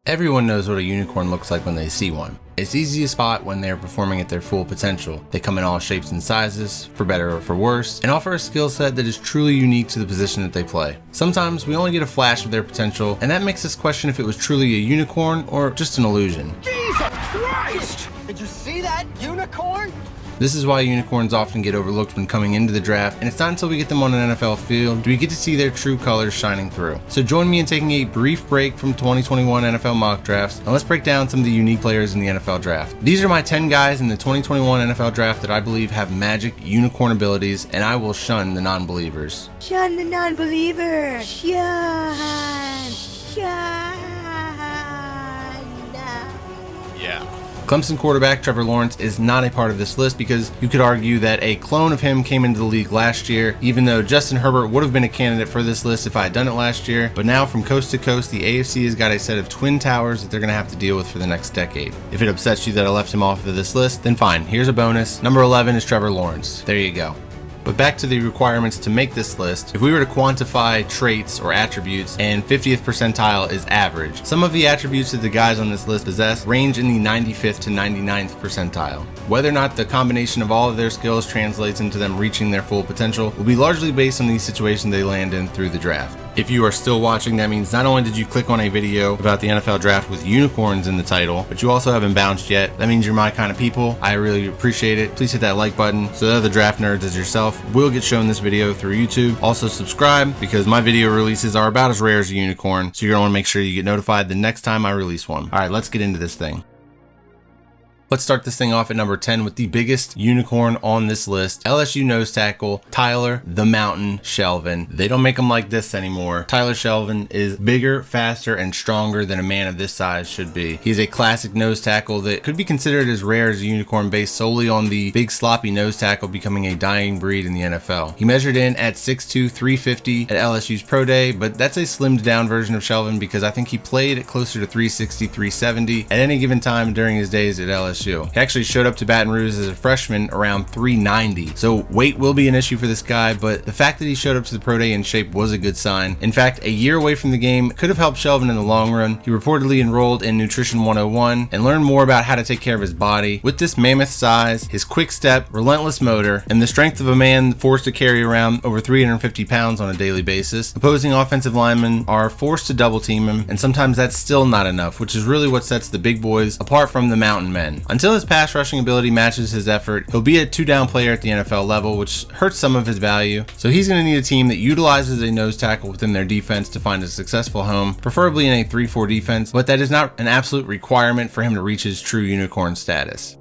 Everyone knows what a unicorn looks like when they see one. It's easy to spot when they're performing at their full potential. They come in all shapes and sizes, for better or for worse, and offer a skill set that is truly unique to the position that they play. Sometimes we only get a flash of their potential, and that makes us question if it was truly a unicorn or just an illusion. Jesus Christ! Did you see that unicorn? This is why unicorns often get overlooked when coming into the draft, and it's not until we get them on an NFL field do we get to see their true colors shining through. So join me in taking a brief break from 2021 NFL mock drafts, and let's break down some of the unique players in the NFL draft. These are my 10 guys in the 2021 NFL draft that I believe have magic unicorn abilities, and I will shun the non-believers. Shun the non-believer! Shun! Yeah. Clemson quarterback Trevor Lawrence is not a part of this list because you could argue that a clone of him came into the league last year, even though Justin Herbert would have been a candidate for this list if I had done it last year. But now from coast to coast, the AFC has got a set of twin towers that they're going to have to deal with for the next decade. If it upsets you that I left him off of this list, then fine, here's a bonus. Number 11 is Trevor Lawrence. There you go. But back to the requirements to make this list. If we were to quantify traits or attributes and 50th percentile is average, some of the attributes that the guys on this list possess range in the 95th to 99th percentile. Whether or not the combination of all of their skills translates into them reaching their full potential will be largely based on the situation they land in through the draft. If you are still watching, that means not only did you click on a video about the NFL draft with unicorns in the title, but you also haven't bounced yet. That means you're my kind of people. I really appreciate it. Please hit that like button so that other draft nerds as yourself will get shown this video through YouTube. Also subscribe because my video releases are about as rare as a unicorn, so you're gonna want to make sure you get notified the next time I release one. All right, let's get into this thing. Let's start this thing off at number 10 with the biggest unicorn on this list, LSU nose tackle Tyler the Mountain Shelvin. They don't make them like this anymore. Tyler Shelvin is bigger, faster, and stronger than a man of this size should be. He's a classic nose tackle that could be considered as rare as a unicorn based solely on the big sloppy nose tackle becoming a dying breed in the NFL. He measured in at 6'2", 350 at LSU's Pro Day, but that's a slimmed down version of Shelvin because I think he played at closer to 360, 370 at any given time during his days at LSU. He actually showed up to Baton Rouge as a freshman around 390. So weight will be an issue for this guy, but the fact that he showed up to the Pro Day in shape was a good sign. In fact, a year away from the game could have helped Shelvin in the long run. He reportedly enrolled in Nutrition 101 and learned more about how to take care of his body. With this mammoth size, his quick step, relentless motor, and the strength of a man forced to carry around over 350 pounds on a daily basis, opposing offensive linemen are forced to double team him, and sometimes that's still not enough, which is really what sets the big boys apart from the mountain men. Until his pass rushing ability matches his effort, he'll be a two-down player at the NFL level, which hurts some of his value. So he's going to need a team that utilizes a nose tackle within their defense to find a successful home, preferably in a 3-4 defense, but that is not an absolute requirement for him to reach his true unicorn status.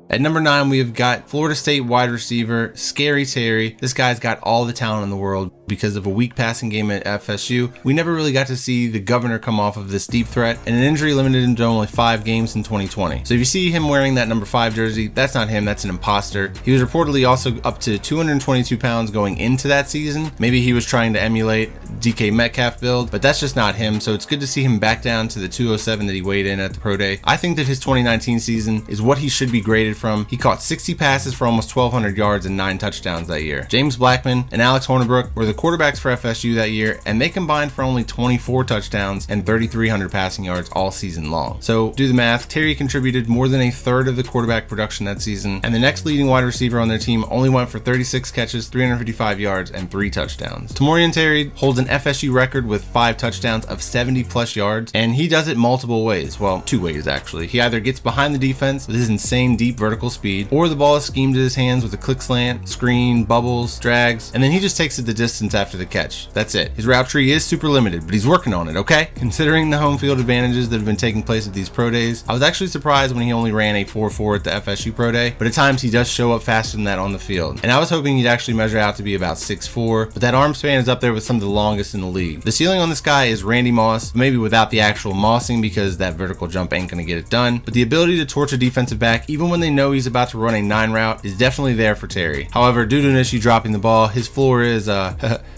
At number 9, we have got Florida State wide receiver Scary Terry. This guy's got all the talent in the world. Because of a weak passing game at FSU, we never really got to see the governor come off of this deep threat, and an injury limited him to only 5 games in 2020. So if you see him wearing that number 5 jersey, that's not him, that's an imposter. He was reportedly also up to 222 pounds going into that season. Maybe he was trying to emulate DK Metcalf build, but that's just not him, so it's good to see him back down to the 207 that he weighed in at the Pro Day. I think that his 2019 season is what he should be graded from. He caught 60 passes for almost 1,200 yards and 9 touchdowns that year. James Blackman and Alex Hornibrook were the quarterbacks for FSU that year, and they combined for only 24 touchdowns and 3,300 passing yards all season long. So do the math. Terry contributed more than a third of the quarterback production that season, and the next leading wide receiver on their team only went for 36 catches, 355 yards, and 3 touchdowns. Tamorrion Terry holds an FSU record with 5 touchdowns of 70 plus yards, and he does it multiple ways. Well, 2 ways actually. He either gets behind the defense with his insane deep vertical speed, or the ball is schemed to his hands with a click slant, screen, bubbles, drags, and then he just takes it the distance after the catch. That's it. His route tree is super limited, but he's working on it, okay? Considering the home field advantages that have been taking place at these pro days, I was actually surprised when he only ran a 4.4 at the FSU pro day, but at times he does show up faster than that on the field. And I was hoping he'd actually measure out to be about 6'4", but that arm span is up there with some of the longest in the league. The ceiling on this guy is Randy Moss, maybe without the actual mossing because that vertical jump ain't gonna get it done, but the ability to torch a defensive back even when they know he's about to run a 9 route is definitely there for Terry. However, due to an issue dropping the ball, his floor is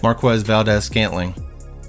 Marquez Valdez-Scantling.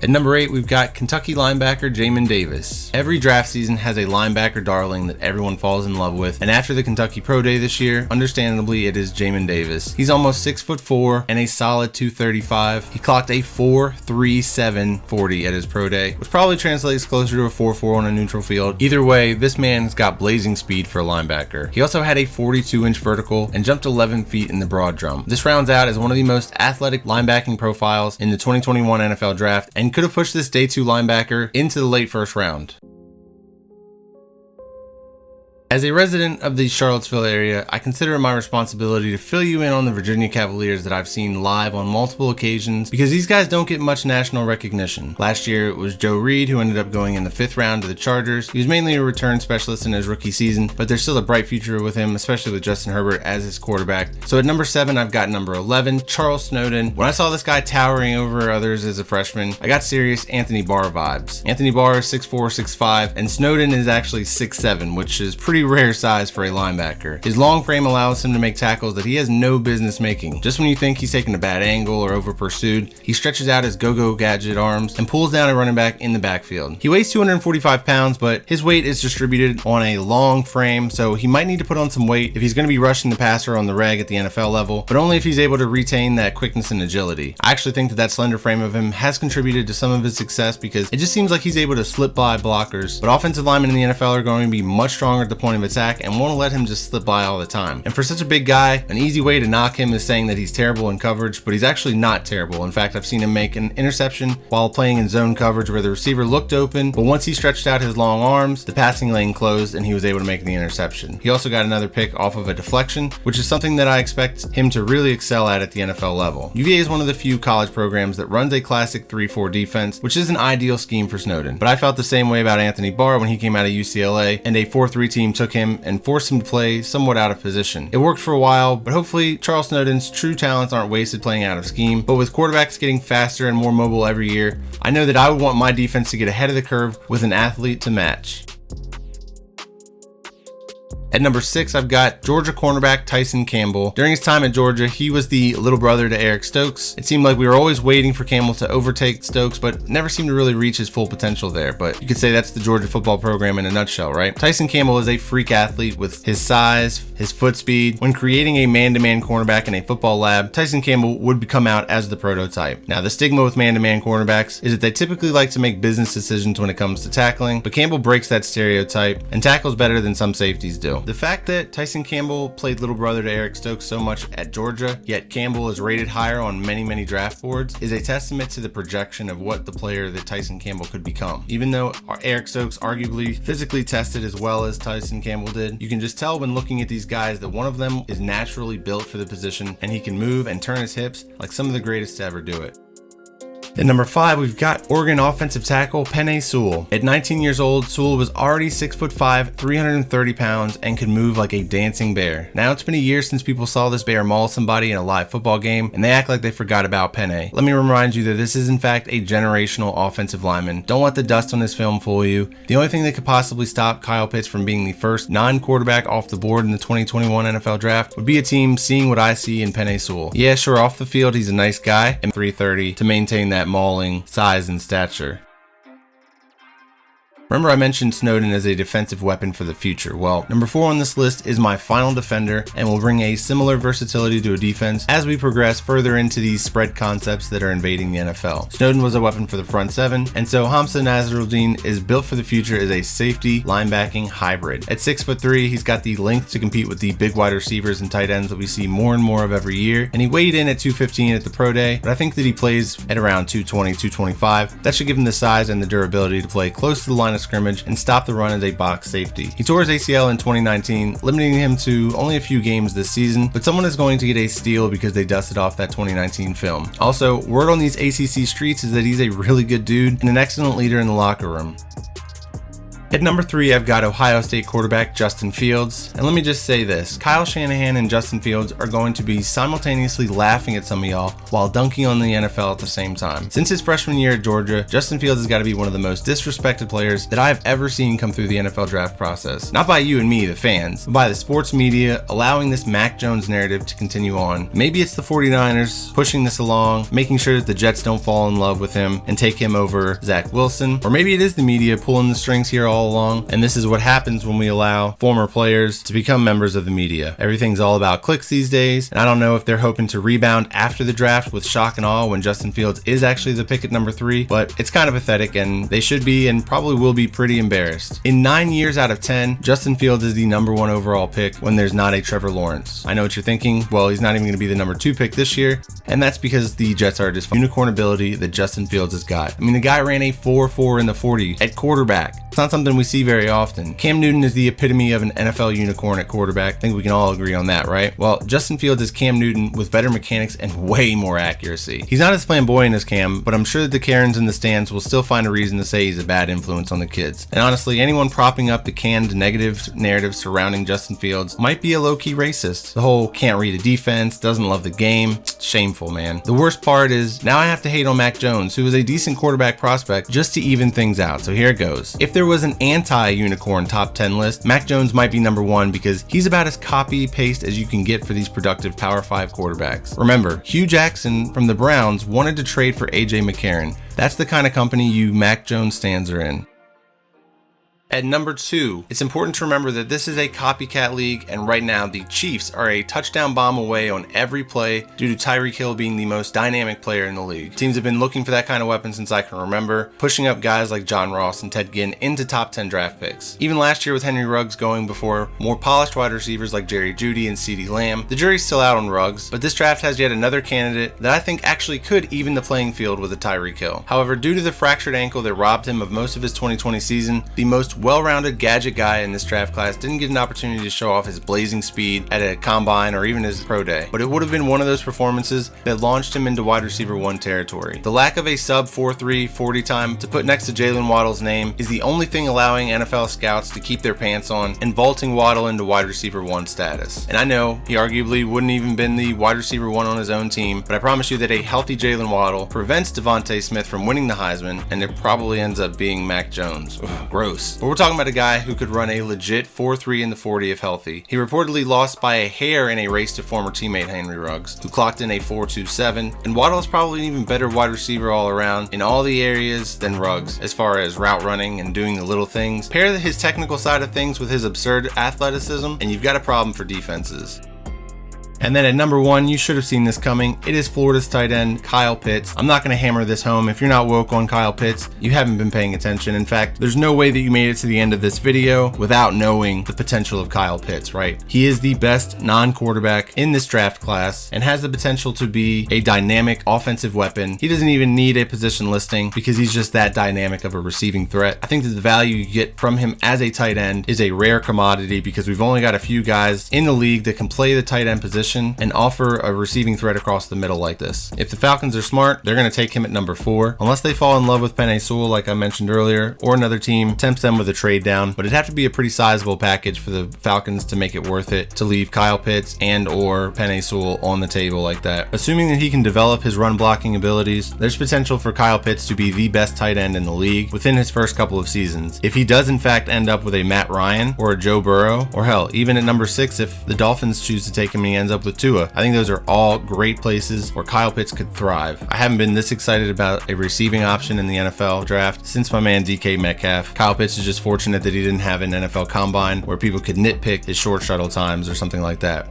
At number 8, we've got Kentucky linebacker Jamin Davis. Every draft season has a linebacker darling that everyone falls in love with, and after the Kentucky Pro Day this year, understandably it is Jamin Davis. He's almost 6'4" and a solid 235. He clocked a 4.37 40 at his Pro Day, which probably translates closer to a 4.4 on a neutral field. Either way, this man's got blazing speed for a linebacker. He also had a 42-inch vertical and jumped 11 feet in the broad drum. This rounds out as one of the most athletic linebacking profiles in the 2021 NFL Draft and could have pushed this day 2 linebacker into the late first round. As a resident of the Charlottesville area, I consider it my responsibility to fill you in on the Virginia Cavaliers that I've seen live on multiple occasions because these guys don't get much national recognition. Last year, it was Joe Reed who ended up going in the 5th round to the Chargers. He was mainly a return specialist in his rookie season, but there's still a bright future with him, especially with Justin Herbert as his quarterback. So at number 7, I've got number 11, Charles Snowden. When I saw this guy towering over others as a freshman, I got serious Anthony Barr vibes. Anthony Barr is 6'4", 6'5", and Snowden is actually 6'7", which is pretty rare size for a linebacker. His long frame allows him to make tackles that he has no business making. Just when you think he's taking a bad angle or over pursued, he stretches out his go-go gadget arms and pulls down a running back in the backfield. He weighs 245 pounds, but his weight is distributed on a long frame, so he might need to put on some weight if he's going to be rushing the passer on the reg at the NFL level, but only if he's able to retain that quickness and agility. I actually think that slender frame of him has contributed to some of his success because it just seems like he's able to slip by blockers, but offensive linemen in the NFL are going to be much stronger at the point of attack and won't let him just slip by all the time. And for such a big guy, an easy way to knock him is saying that he's terrible in coverage, but he's actually not terrible. In fact, I've seen him make an interception while playing in zone coverage where the receiver looked open, but once he stretched out his long arms, the passing lane closed and he was able to make the interception. He also got another pick off of a deflection, which is something that I expect him to really excel at the NFL level. UVA is one of the few college programs that runs a classic 3-4 defense, which is an ideal scheme for Snowden. But I felt the same way about Anthony Barr when he came out of UCLA and a 4-3 team took him and forced him to play somewhat out of position. It worked for a while, but hopefully Charles Snowden's true talents aren't wasted playing out of scheme. But with quarterbacks getting faster and more mobile every year, I know that I would want my defense to get ahead of the curve with an athlete to match. At number 6, I've got Georgia cornerback Tyson Campbell. During his time at Georgia, he was the little brother to Eric Stokes. It seemed like we were always waiting for Campbell to overtake Stokes, but never seemed to really reach his full potential there. But you could say that's the Georgia football program in a nutshell, right? Tyson Campbell is a freak athlete with his size, his foot speed. When creating a man-to-man cornerback in a football lab, Tyson Campbell would come out as the prototype. Now, the stigma with man-to-man cornerbacks is that they typically like to make business decisions when it comes to tackling, but Campbell breaks that stereotype and tackles better than some safeties do. The fact that Tyson Campbell played little brother to Eric Stokes so much at Georgia, yet Campbell is rated higher on many draft boards, is a testament to the projection of what the player that Tyson Campbell could become. Even though Eric Stokes arguably physically tested as well as Tyson Campbell did, you can just tell when looking at these guys that one of them is naturally built for the position and he can move and turn his hips like some of the greatest to ever do it. At number 5, we've got Oregon offensive tackle Penei Sewell. At 19 years old, Sewell was already 6'5", 330 pounds, and could move like a dancing bear. Now it's been a year since people saw this bear maul somebody in a live football game, and they act like they forgot about Penei. Let me remind you that this is in fact a generational offensive lineman. Don't let the dust on this film fool you. The only thing that could possibly stop Kyle Pitts from being the first non-quarterback off the board in the 2021 NFL Draft would be a team seeing what I see in Penei Sewell. Yeah, sure, off the field he's a nice guy, and 330 to maintain that mauling size and stature. Remember I mentioned Snowden as a defensive weapon for the future. Well, number 4 on this list is my final defender and will bring a similar versatility to a defense as we progress further into these spread concepts that are invading the NFL. Snowden was a weapon for the front 7, and so Hamza Nasruddin is built for the future as a safety linebacking hybrid. At 6'3", he's got the length to compete with the big wide receivers and tight ends that we see more and more of every year, and he weighed in at 215 at the pro day, but I think that he plays at around 220, 225. That should give him the size and the durability to play close to the line of scrimmage and stop the run as a box safety. He tore his ACL in 2019, limiting him to only a few games this season, but someone is going to get a steal because they dusted off that 2019 film. Also, word on these ACC streets is that he's a really good dude and an excellent leader in the locker room. At number 3, I've got Ohio State quarterback Justin Fields. And let me just say this, Kyle Shanahan and Justin Fields are going to be simultaneously laughing at some of y'all while dunking on the NFL at the same time. Since his freshman year at Georgia, Justin Fields has got to be one of the most disrespected players that I've ever seen come through the NFL draft process. Not by you and me, the fans, but by the sports media allowing this Mac Jones narrative to continue on. Maybe it's the 49ers pushing this along, making sure that the Jets don't fall in love with him and take him over Zach Wilson. Or maybe it is the media pulling the strings here all along, and this is what happens when we allow former players to become members of the media. Everything's all about clicks these days, and I don't know if they're hoping to rebound after the draft with shock and awe when Justin Fields is actually the pick at number 3, but it's kind of pathetic, and they should be and probably will be pretty embarrassed. In 9 years out of 10, Justin Fields is the number 1 overall pick when there's not a Trevor Lawrence. I know what you're thinking, well, he's not even going to be the number 2 pick this year, and that's because the Jets are just unicorn ability that Justin Fields has got. I mean, the guy ran a 4.4 in the 40 at quarterback. It's not something we see very often. Cam Newton is the epitome of an NFL unicorn at quarterback. I think we can all agree on that, right? Well, Justin Fields is Cam Newton with better mechanics and way more accuracy. He's not as flamboyant as Cam, but I'm sure that the Karens in the stands will still find a reason to say he's a bad influence on the kids. And honestly, anyone propping up the canned negative narrative surrounding Justin Fields might be a low-key racist. The whole can't read a defense, doesn't love the game. Shameful, man. The worst part is now I have to hate on Mac Jones, who is a decent quarterback prospect, just to even things out. So here it goes. If there was an anti-unicorn top 10 list, Mac Jones might be number 1 because he's about as copy-paste as you can get for these productive Power 5 quarterbacks. Remember, Hugh Jackson from the Browns wanted to trade for AJ McCarron. That's the kind of company you Mac Jones stands are in. At number 2, it's important to remember that this is a copycat league, and right now the Chiefs are a touchdown bomb away on every play due to Tyreek Hill being the most dynamic player in the league. Teams have been looking for that kind of weapon since I can remember, pushing up guys like John Ross and Ted Ginn into top 10 draft picks. Even last year with Henry Ruggs going before more polished wide receivers like Jerry Jeudy and CeeDee Lamb, the jury's still out on Ruggs, but this draft has yet another candidate that I think actually could even the playing field with a Tyreek Hill. However, due to the fractured ankle that robbed him of most of his 2020 season, the most well-rounded gadget guy in this draft class didn't get an opportunity to show off his blazing speed at a combine or even his pro day, but it would have been one of those performances that launched him into wide receiver 1 territory. The lack of a sub 4.3 40 time to put next to Jalen Waddle's name is the only thing allowing NFL scouts to keep their pants on and vaulting Waddle into wide receiver 1 status. And I know he arguably wouldn't even been the wide receiver 1 on his own team, but I promise you that a healthy Jalen Waddle prevents Devontae Smith from winning the Heisman, and it probably ends up being Mac Jones. Ugh, gross. But we're talking about a guy who could run a legit 4.3 in the 40 if healthy. He reportedly lost by a hair in a race to former teammate Henry Ruggs, who clocked in a 4.27, and Waddle is probably an even better wide receiver all around in all the areas than Ruggs, as far as route running and doing the little things. Pair his technical side of things with his absurd athleticism, and you've got a problem for defenses. And then at number 1, you should have seen this coming. It is Florida's tight end, Kyle Pitts. I'm not going to hammer this home. If you're not woke on Kyle Pitts, you haven't been paying attention. In fact, there's no way that you made it to the end of this video without knowing the potential of Kyle Pitts, right? He is the best non-quarterback in this draft class and has the potential to be a dynamic offensive weapon. He doesn't even need a position listing because he's just that dynamic of a receiving threat. I think that the value you get from him as a tight end is a rare commodity because we've only got a few guys in the league that can play the tight end position and offer a receiving threat across the middle like this. If the Falcons are smart, they're going to take him at number 4, unless they fall in love with Penei Sewell like I mentioned earlier, or another team tempts them with a trade down, but it'd have to be a pretty sizable package for the Falcons to make it worth it to leave Kyle Pitts and or Penei Sewell on the table like that. Assuming that he can develop his run blocking abilities, there's potential for Kyle Pitts to be the best tight end in the league within his first couple of seasons. If he does in fact end up with a Matt Ryan or a Joe Burrow, or hell, even at number 6 if the Dolphins choose to take him and he ends up with Tua, I think those are all great places where Kyle Pitts could thrive. I haven't been this excited about a receiving option in the NFL draft since my man DK Metcalf. Kyle Pitts is just fortunate that he didn't have an NFL combine where people could nitpick his short shuttle times or something like that.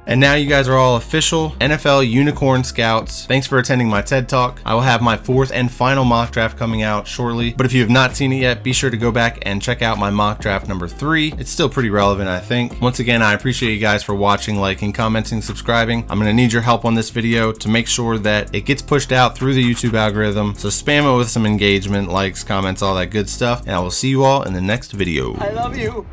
And now you guys are all official NFL Unicorn Scouts. Thanks for attending my TED Talk. I will have my 4th and final mock draft coming out shortly, but if you have not seen it yet, be sure to go back and check out my mock draft number 3. It's still pretty relevant, I think. Once again, I appreciate you guys for watching, liking, commenting, subscribing. I'm going to need your help on this video to make sure that it gets pushed out through the YouTube algorithm, so spam it with some engagement, likes, comments, all that good stuff, and I will see you all in the next video. I love you.